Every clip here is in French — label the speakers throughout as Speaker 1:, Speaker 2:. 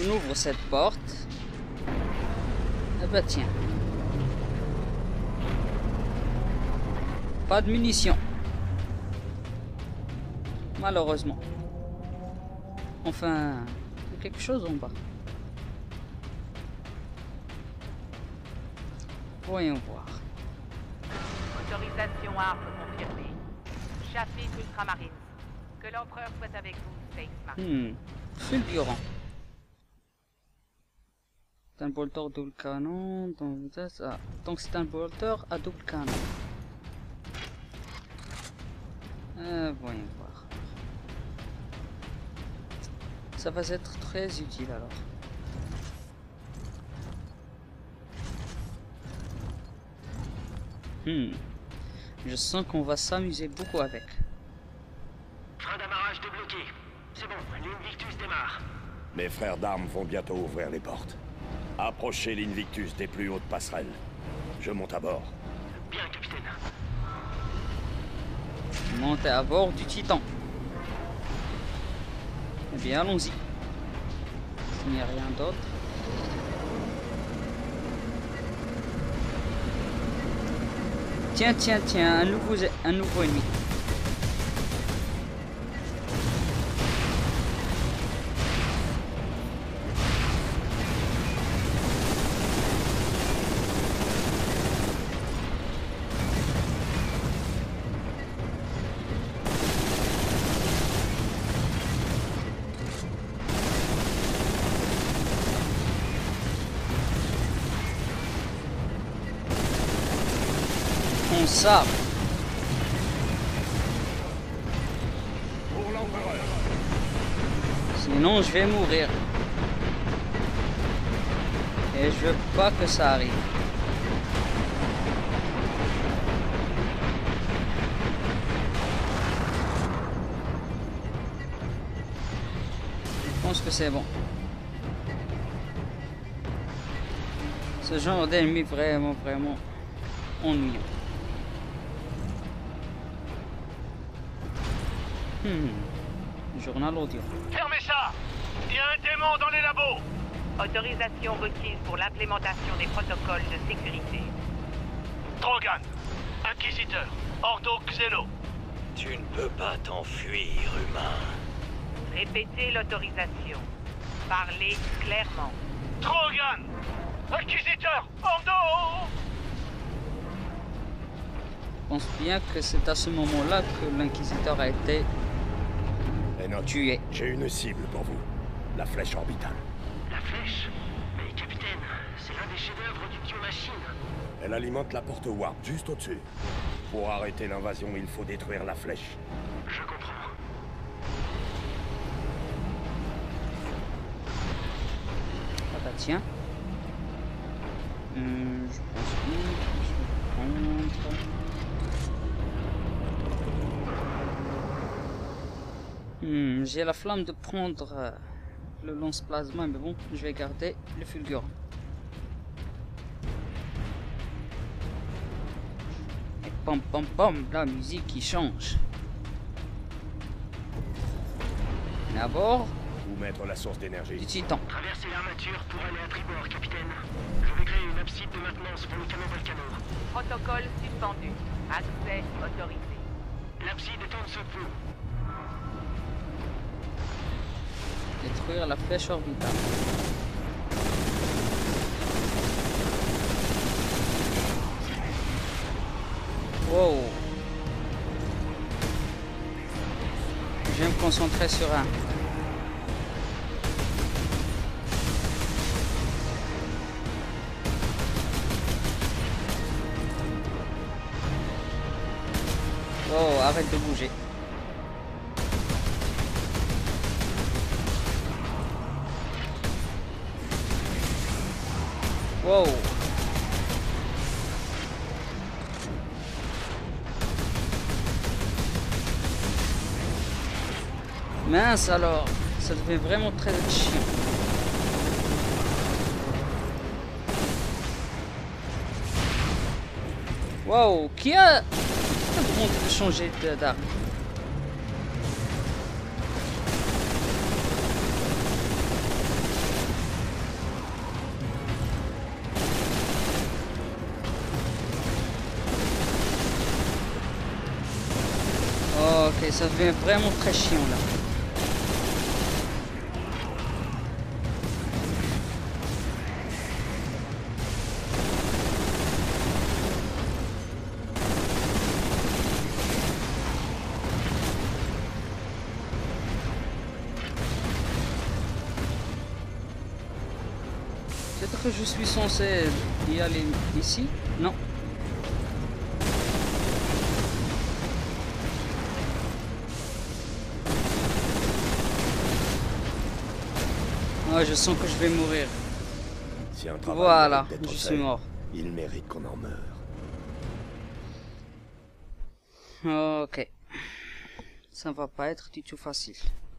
Speaker 1: On ouvre cette porte. Ah bah tiens. Pas de munitions. Malheureusement. Enfin, il y a quelque chose en bas. Voyons voir.
Speaker 2: Autorisation arme confirmée. Chapitre Ultramarines. Que l'empereur soit avec vous, Space Marine.
Speaker 1: Fulgurant. C'est un bolter double canon. Donc c'est un bolter à double canon. Voyons voir. Ça va être très utile alors. Je sens qu'on va s'amuser beaucoup avec.
Speaker 3: Frein d'amarrage débloqué. C'est bon, l'Invictus démarre.
Speaker 4: Mes frères d'armes vont bientôt ouvrir les portes. Approchez l'Invictus des plus hautes passerelles. Je monte à bord.
Speaker 3: Bien, capitaine.
Speaker 1: Montez à bord du Titan. Eh bien, allons-y. S'il n'y a rien d'autre. Tiens, tiens, tiens, un nouveau ennemi. Ça.
Speaker 4: Pour l'empereur.
Speaker 1: Sinon je vais mourir. Et je veux pas que ça arrive. Je pense que c'est bon. Ce genre d'ennemi vraiment ennuyeux. Journal audio.
Speaker 3: Fermez ça! Il y a un démon dans les labos!
Speaker 2: Autorisation requise pour l'implémentation des protocoles de sécurité.
Speaker 3: Drogan, Inquisiteur, Ordo Xelo.
Speaker 5: Tu ne peux pas t'enfuir, humain.
Speaker 2: Répétez l'autorisation. Parlez clairement.
Speaker 3: Drogan, Inquisiteur, Ordo!
Speaker 1: Je pense bien que c'est à ce moment-là que l'inquisiteur a été tué.
Speaker 4: J'ai une cible pour vous. La flèche orbitale.
Speaker 3: La flèche? Mais capitaine, c'est l'un des chefs-d'œuvre du Dieu Machine.
Speaker 4: Elle alimente la porte warp juste au-dessus. Pour arrêter l'invasion, il faut détruire la flèche.
Speaker 3: Je comprends.
Speaker 1: Ah bah tiens. Je pense bien que je vais prendre... j'ai la flamme de prendre le lance-plasma, mais bon, je vais garder le fulgurant. Et pom pom pom, la musique qui change. D'abord,
Speaker 4: Où mettre la source d'énergie?
Speaker 1: du Titan.
Speaker 3: Traversez l'armature pour aller à tribord, capitaine. Je vais créer une abside de maintenance pour le canon Volcano.
Speaker 2: Protocole suspendu. Accès autorisé.
Speaker 3: L'abside est en dessous de vous.
Speaker 1: Détruire la flèche orbitale. Wow. Je vais me concentrer sur un. Oh, arrête de bouger. Wow. Mince alors, ça devait vraiment très chiant. Wow, qui a demandé de changer d'arme? Ok, ça devient vraiment très chiant là. Peut-être que je suis censé y aller ici? Non. Ah, je sens que je vais mourir.
Speaker 4: Si un travail
Speaker 1: Voilà,
Speaker 4: mérite d'être
Speaker 1: je
Speaker 4: fait,
Speaker 1: suis mort.
Speaker 4: il mérite qu'on en meure.
Speaker 1: Ok. Ça va pas être du tout facile.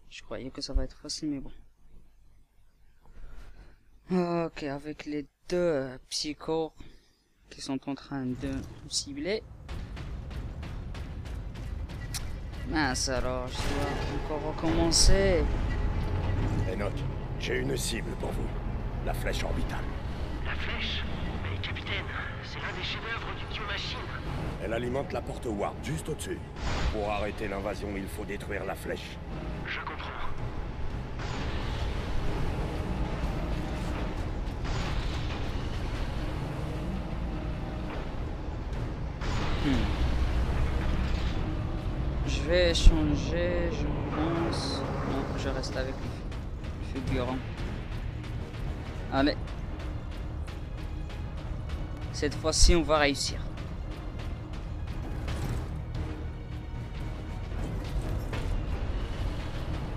Speaker 1: Je croyais que ça va être facile, mais bon. Ok, avec les deux psychos qui sont en train de me cibler. Mince alors, je dois encore recommencer.
Speaker 4: Enoch, j'ai une cible pour vous. La flèche orbitale.
Speaker 3: La flèche? Mais capitaine, c'est l'un des chefs-d'œuvre du Dieu Machine.
Speaker 4: Elle alimente la porte warp juste au-dessus. Pour arrêter l'invasion, il faut détruire la flèche.
Speaker 3: Je comprends.
Speaker 1: Je vais changer, je pense. Non, je reste avec le figurant. Allez. Cette fois-ci, on va réussir.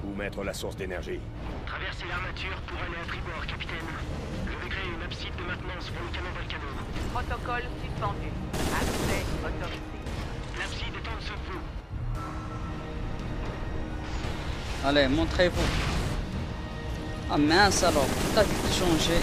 Speaker 4: Où mettre la source d'énergie?
Speaker 3: Traversez l'armature pour aller à tribord, capitaine. Je vais créer une abside de maintenance pour le canon Volcano.
Speaker 2: Protocole suspendu. Accès autorisé.
Speaker 3: L'abside est en dessous de vous.
Speaker 1: Allez, montrez-vous. Ah mince alors, tout a vite changé.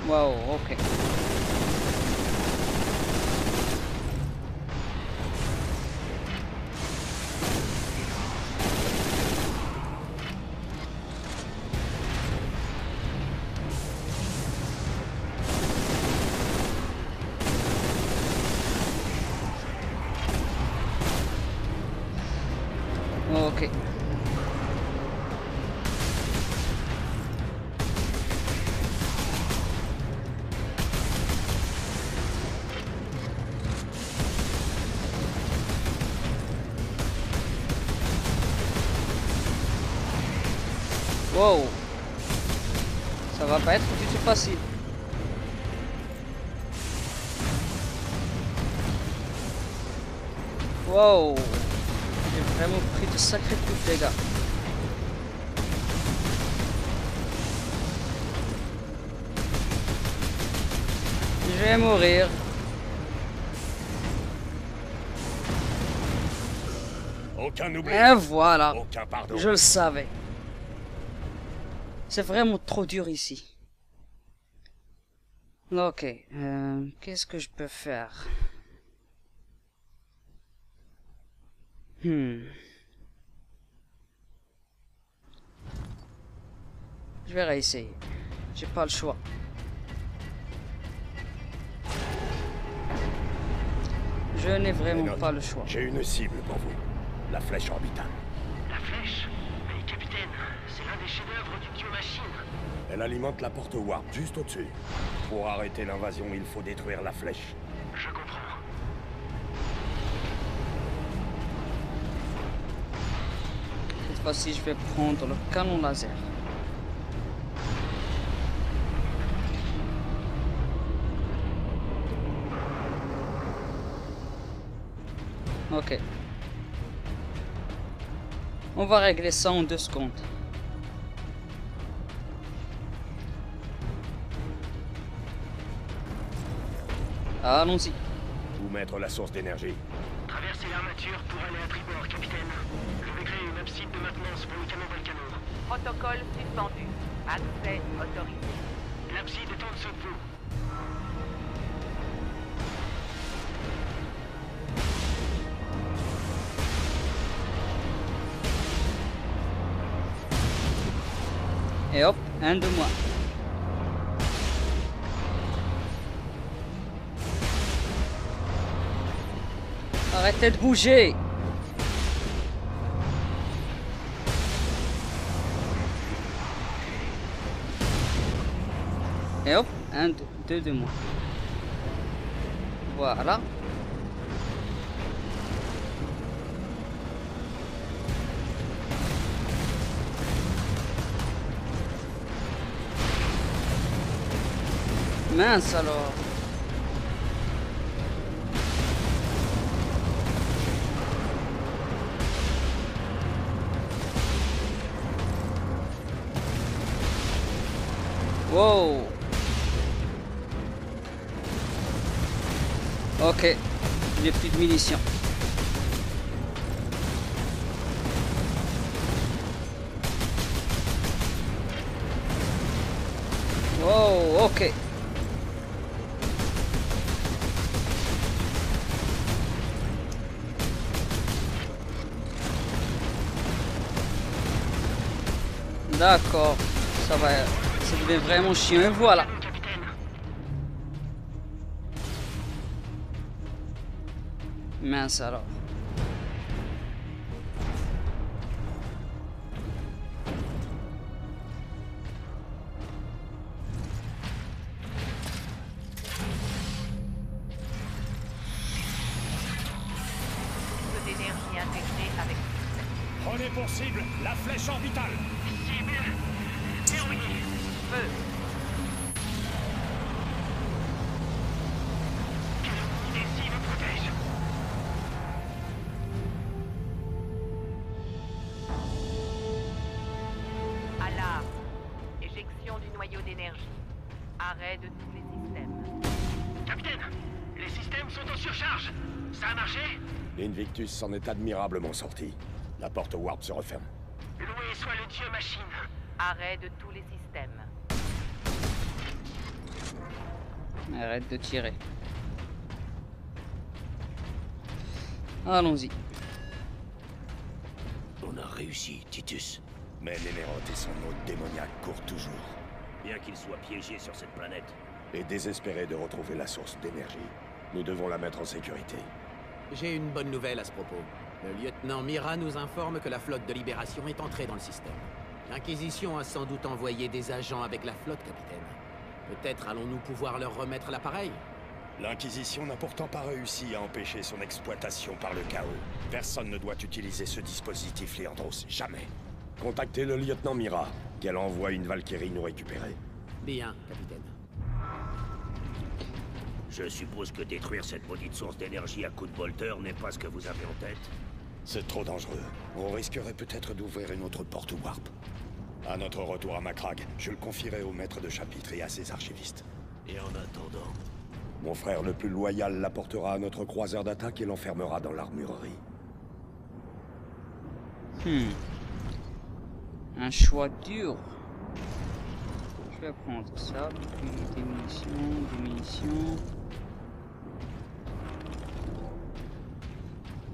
Speaker 1: Wow, ok. Ok. Wow. Ça va pas être du tout facile. Wow. J'ai vraiment pris de sacrés coups de dégâts. Je vais mourir.
Speaker 4: Aucun oubli.
Speaker 1: Et voilà.
Speaker 4: Aucun pardon.
Speaker 1: Je le savais. C'est vraiment trop dur ici. Ok. Qu'est-ce que je peux faire? Je vais réessayer. J'ai pas le choix. Je n'ai vraiment
Speaker 4: Enoch,
Speaker 1: pas le choix.
Speaker 4: J'ai une cible pour vous. La flèche orbitale.
Speaker 3: La flèche? Mais capitaine, c'est l'un des chefs-d'œuvre du Dieu Machine.
Speaker 4: Elle alimente la porte warp juste au-dessus. Pour arrêter l'invasion, il faut détruire la flèche.
Speaker 3: Je comprends.
Speaker 1: Cette fois-ci, je vais prendre le canon laser. Ok. On va régler ça en 2 secondes. Allons-y.
Speaker 4: Où mettre la source d'énergie?
Speaker 3: Traversez l'armature pour aller à tribord, capitaine. Je vais créer une abside de maintenance pour le canon Volcano.
Speaker 2: Protocole suspendu. Accès autorisé.
Speaker 3: L'abside est en dessous de vous.
Speaker 1: Et hop, un de moins. Arrêtez de bouger. Et hop, deux de moins. Voilà. Mince alors. Wow. Ok, il n'y a plus de munitions. Wow, ok. D'accord, ça va, ça devient vraiment chiant. Et voilà.
Speaker 3: Capitaine.
Speaker 1: Mince alors.
Speaker 2: Peu d'énergie intégrée avec
Speaker 4: Prenez pour cible la flèche orbitale.
Speaker 3: Cible. Verrouillé.
Speaker 2: feu.
Speaker 3: Les cibles me protègent.
Speaker 2: Alarme. Éjection du noyau d'énergie. Arrêt de tous les systèmes.
Speaker 3: Capitaine, les systèmes sont en surcharge. Ça a marché?
Speaker 4: L'Invictus s'en est admirablement sorti. La porte warp se referme.
Speaker 3: Loué soit le dieu machine.
Speaker 2: Arrêt de tous les systèmes.
Speaker 1: Arrête de tirer. Allons-y.
Speaker 5: On a réussi, Titus.
Speaker 4: Mais Néméroth et son hôte démoniaque courent toujours.
Speaker 5: Bien qu'il soit piégé sur cette planète.
Speaker 4: Et désespérés de retrouver la source d'énergie. Nous devons la mettre en sécurité.
Speaker 6: J'ai une bonne nouvelle à ce propos. Le lieutenant Mira nous informe que la flotte de libération est entrée dans le système. L'Inquisition a sans doute envoyé des agents avec la flotte, capitaine. Peut-être allons-nous pouvoir leur remettre l'appareil?
Speaker 4: L'Inquisition n'a pourtant pas réussi à empêcher son exploitation par le chaos. Personne ne doit utiliser ce dispositif, Leandros, jamais. Contactez le lieutenant Mira, qu'elle envoie une Valkyrie nous récupérer.
Speaker 6: Bien, capitaine.
Speaker 5: Je suppose que détruire cette maudite source d'énergie à coups de bolter n'est pas ce que vous avez en tête.
Speaker 4: C'est trop dangereux. On risquerait peut-être d'ouvrir une autre porte warp. À notre retour à Macragge, je le confierai au maître de chapitre et à ses archivistes.
Speaker 5: Et en attendant...
Speaker 4: Mon frère le plus loyal l'apportera à notre croiseur d'attaque et l'enfermera dans l'armurerie.
Speaker 1: Un choix dur. Je vais prendre ça, puis des munitions.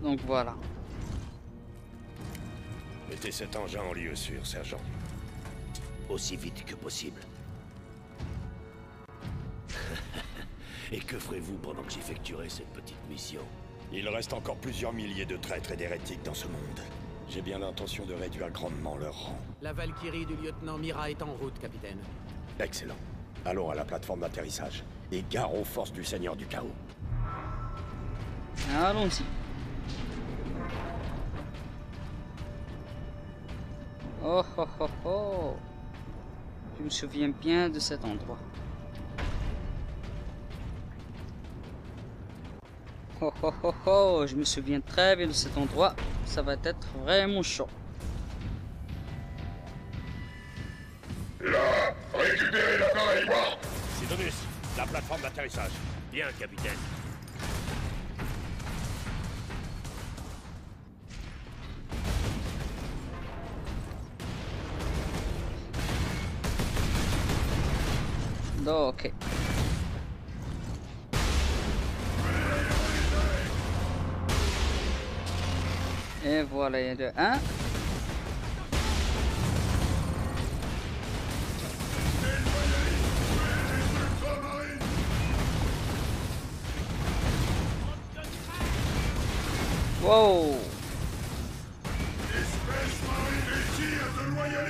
Speaker 1: Donc voilà.
Speaker 4: Mettez cet engin en lieu sûr, sergent.
Speaker 5: Aussi vite que possible. Et que ferez-vous pendant que j'effectuerai cette petite mission?
Speaker 4: Il reste encore plusieurs milliers de traîtres et d'hérétiques dans ce monde. J'ai bien l'intention de réduire grandement leur rang.
Speaker 6: La Valkyrie du lieutenant Mira est en route, capitaine.
Speaker 4: Excellent. Allons à la plateforme d'atterrissage. Et gare aux forces du Seigneur du Chaos.
Speaker 1: Allons-y. Oh oh oh oh. Je me souviens bien de cet endroit. Oh oh oh oh, je me souviens très bien de cet endroit. Ça va être vraiment chaud.
Speaker 4: Là, récupérez l'appareil warp.
Speaker 5: Sidonus, la plateforme d'atterrissage. Bien, capitaine.
Speaker 1: Ok. Et voilà, il y a de 1. Wow.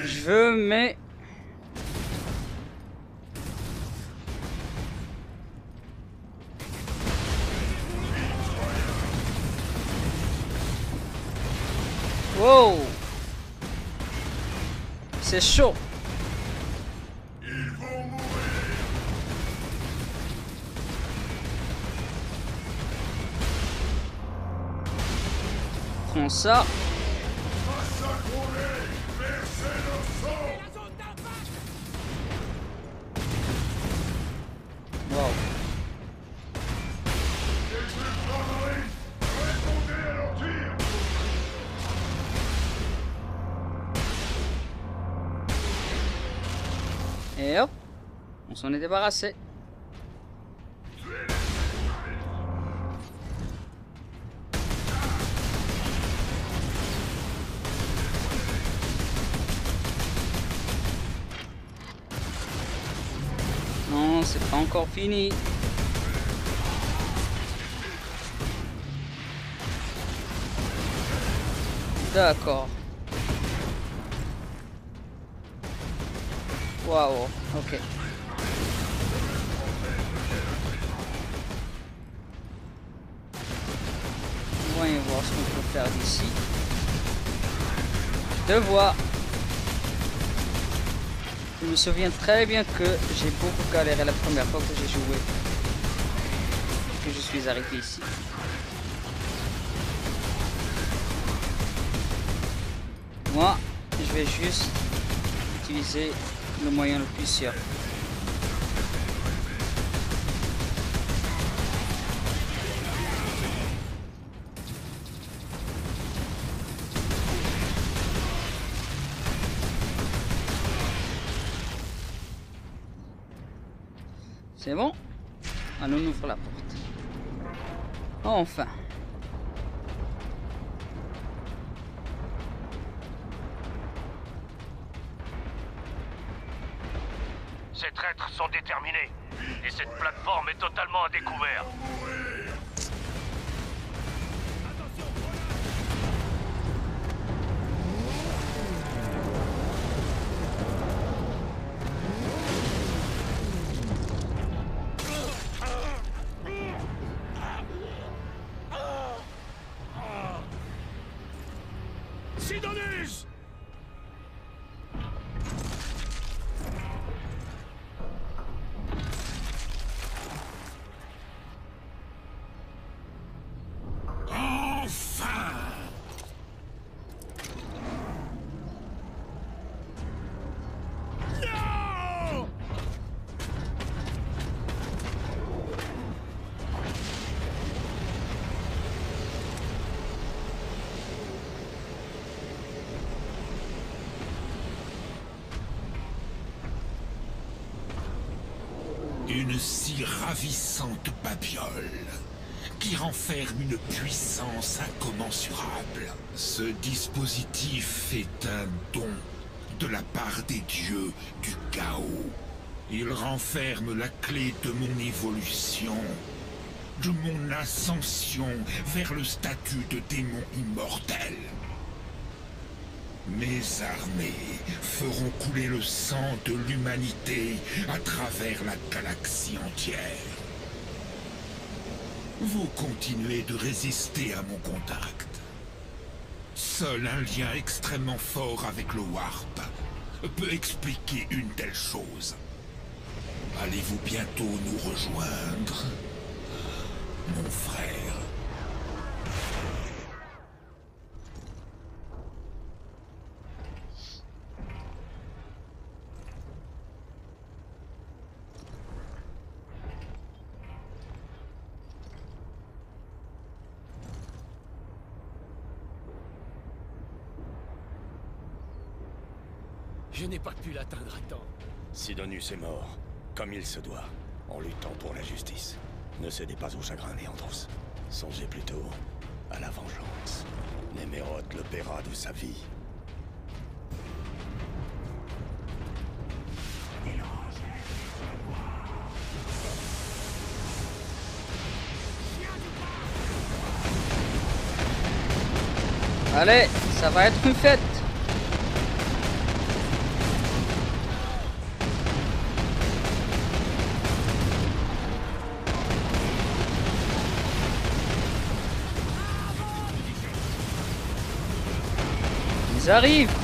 Speaker 1: Je mets... Wow. C'est chaud. Prends ça. Wow. Et hop, on s'en est débarrassé. Non, c'est pas encore fini. D'accord. Waouh, ok. Voyons voir ce qu'on peut faire d'ici. Deux voies. Je me souviens très bien que j'ai beaucoup galéré la première fois que j'ai joué. Que je suis arrivé ici. Moi, je vais juste utiliser le moyen le plus sûr. C'est bon? Allons, on ouvre la porte. Enfin.
Speaker 5: Ces traîtres sont déterminés. Et cette plateforme est totalement à découvert.
Speaker 4: Sidonius!
Speaker 7: Une si ravissante babiole qui renferme une puissance incommensurable. Ce dispositif est un don de la part des dieux du chaos. Il renferme la clé de mon évolution, de mon ascension vers le statut de démon immortel. Mes armées feront couler le sang de l'humanité à travers la galaxie entière. Vous continuez de résister à mon contact. Seul un lien extrêmement fort avec le Warp peut expliquer une telle chose. Allez-vous bientôt nous rejoindre, mon frère?
Speaker 6: Je n'ai pas pu l'atteindre à temps.
Speaker 4: Sidonius est mort, comme il se doit, en luttant pour la justice. Ne cédez pas au chagrin, Néandros. Songez plutôt à la vengeance. Néméroth le paiera de sa vie.
Speaker 1: Allez, ça va être une fête. Ils arrivent.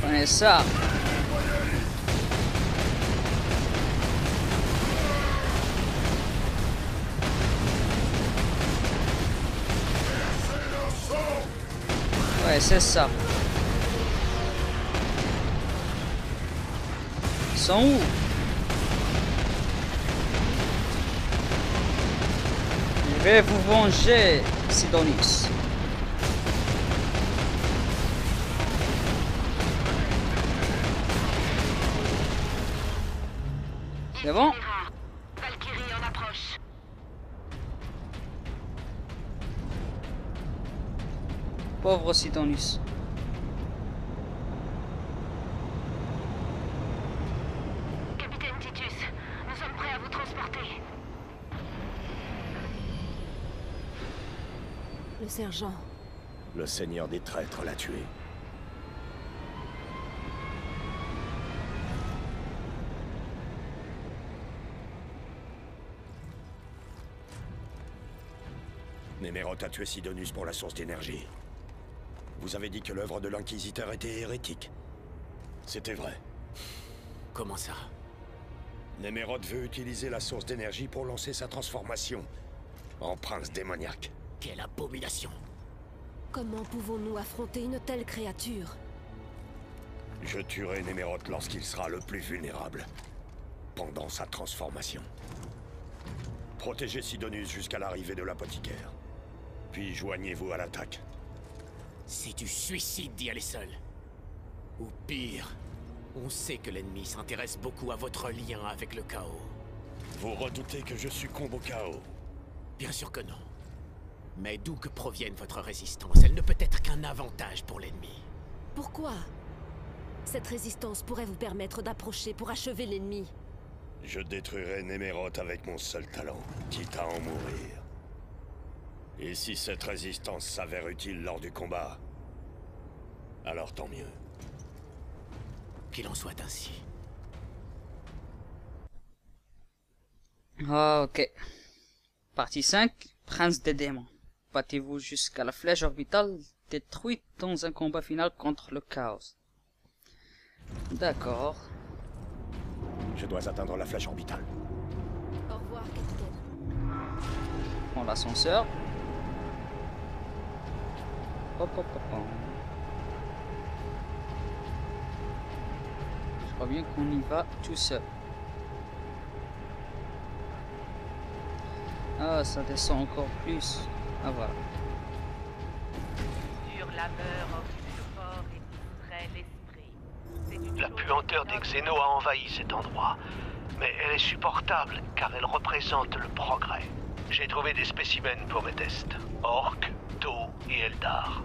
Speaker 1: Prenez ça. Ouais, c'est ça. Ils sont où? Je vais vous venger, Sidonius. C'est bon?
Speaker 2: Valkyrie en approche.
Speaker 1: Pauvre Sidonius.
Speaker 2: Capitaine Titus, nous sommes prêts à vous transporter.
Speaker 8: Le sergent.
Speaker 4: Le seigneur des traîtres l'a tué. Néméroth a tué Sidonius pour la source d'énergie. Vous avez dit que l'œuvre de l'Inquisiteur était hérétique. C'était vrai.
Speaker 6: Comment ça?
Speaker 4: Néméroth veut utiliser la source d'énergie pour lancer sa transformation en prince démoniaque.
Speaker 6: Quelle abomination!
Speaker 8: Comment pouvons-nous affronter une telle créature?
Speaker 4: Je tuerai Néméroth lorsqu'il sera le plus vulnérable, pendant sa transformation. Protégez Sidonius jusqu'à l'arrivée de l'apothicaire. Puis joignez-vous à l'attaque.
Speaker 6: C'est du suicide d'y aller seul. Ou pire, on sait que l'ennemi s'intéresse beaucoup à votre lien avec le chaos.
Speaker 4: Vous redoutez que je succombe au chaos?
Speaker 6: Bien sûr que non. Mais d'où que provienne votre résistance, elle ne peut être qu'un avantage pour l'ennemi.
Speaker 8: Pourquoi? Cette résistance pourrait vous permettre d'approcher pour achever l'ennemi.
Speaker 4: Je détruirai Néméroth avec mon seul talent, quitte à en mourir. Et si cette résistance s'avère utile lors du combat, alors tant mieux.
Speaker 6: Qu'il en soit ainsi.
Speaker 1: Ok. Partie 5. Prince des démons. Battez-vous jusqu'à la flèche orbitale détruite dans un combat final contre le chaos. D'accord.
Speaker 4: Je dois atteindre la flèche orbitale.
Speaker 8: Au revoir, capitaine.
Speaker 1: Prends l'ascenseur. Hop, hop, hop, hop. Je crois bien qu'on y va tout seul. Ah, ça descend encore plus. Ah, voilà.
Speaker 2: Sur la meurt occupe le corps et distrait l'esprit. C'est une
Speaker 3: La
Speaker 2: chose
Speaker 3: puanteur des Xénos a envahi cet endroit. Mais elle est supportable car elle représente le progrès. J'ai trouvé des spécimens pour mes tests. Orques, Tau et Eldar.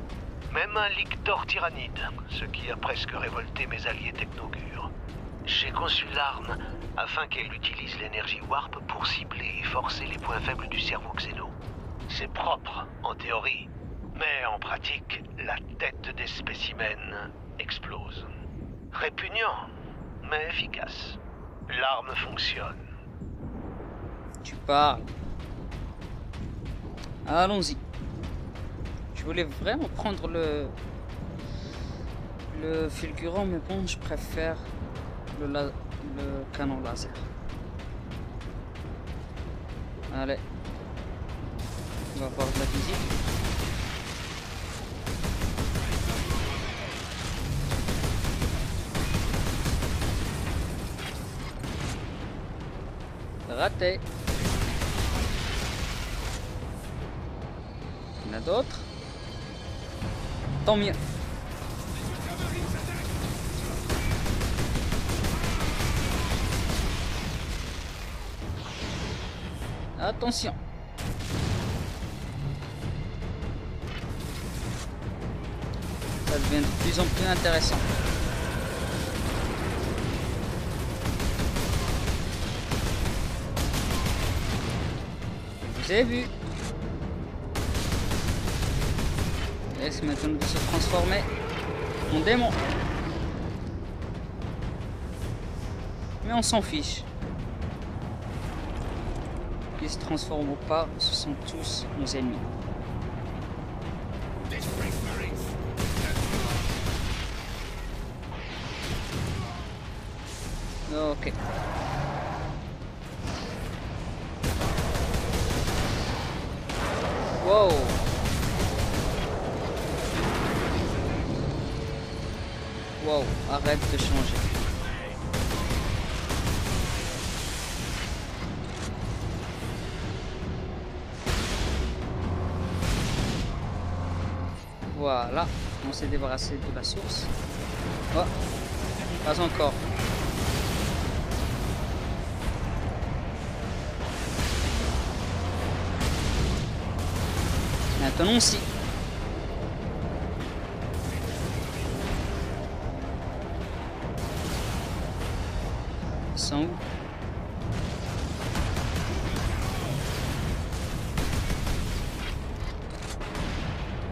Speaker 3: Même un lictor tyrannide, ce qui a presque révolté mes alliés technogures. J'ai conçu l'arme afin qu'elle utilise l'énergie Warp pour cibler et forcer les points faibles du cerveau Xéno. C'est propre, en théorie. Mais en pratique, la tête des spécimens explose. Répugnant, mais efficace. L'arme fonctionne.
Speaker 1: Tu parles. Allons-y. Je voulais vraiment prendre le fulgurant, mais bon, je préfère le canon laser. Allez. On va voir de la visite. Raté. Il y en a d'autres. Tant mieux. Attention. Ça devient de plus en plus intéressant. C'est vu. Laisse maintenant de se transformer en démon. Mais on s'en fiche. Qu'ils se transforment ou pas, ce sont tous nos ennemis. Ok. Wow. Wow, arrête de changer. Voilà, on s'est débarrassé de la source. Oh, pas encore. Maintenant aussi. Ils sont où?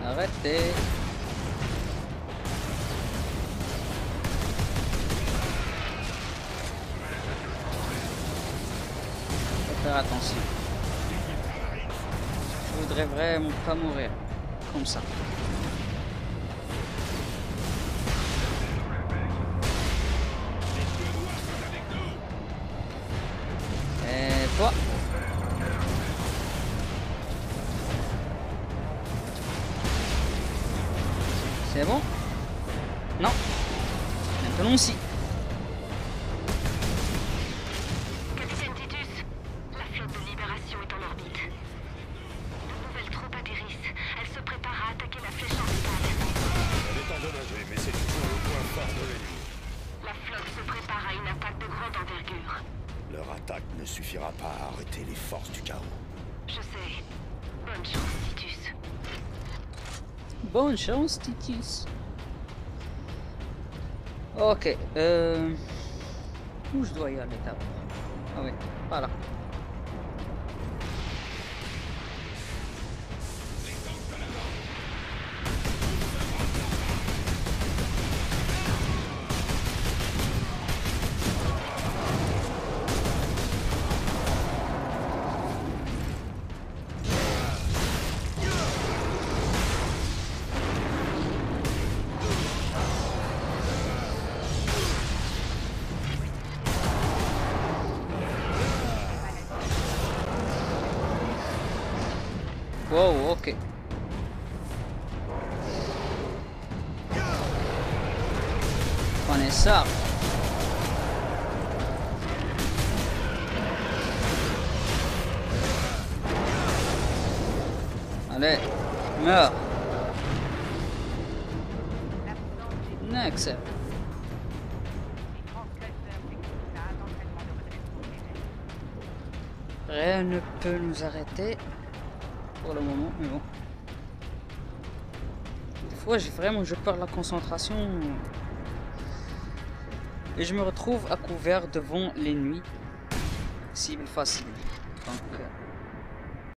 Speaker 1: Arrêtez. Faut faire attention. Je voudrais vraiment pas mourir comme ça. Et toi. C'est bon? Non. Maintenant aussi.
Speaker 8: Capitaine Titus, la flotte de libération est en orbite. De nouvelles troupes atterrissent. Elles se préparent à attaquer la flèche orbitale.
Speaker 4: Elle est endommagée, mais c'est toujours le point fort de l'ennemi.
Speaker 8: La flotte se prépare à une attaque de grande envergure.
Speaker 4: Leur attaque ne suffira pas à arrêter les forces du chaos.
Speaker 8: Je sais. Bonne chance, Titus.
Speaker 1: Bonne chance, Titus. Ok, où je dois y aller d'abord? Ah oui, voilà. Wow, ok. Prenez ça. Allez, meurs. Next. Rien ne peut nous arrêter pour le moment, mais bon. Des fois, je perds la concentration et je me retrouve à couvert devant l'ennemi. Cible facile. Donc,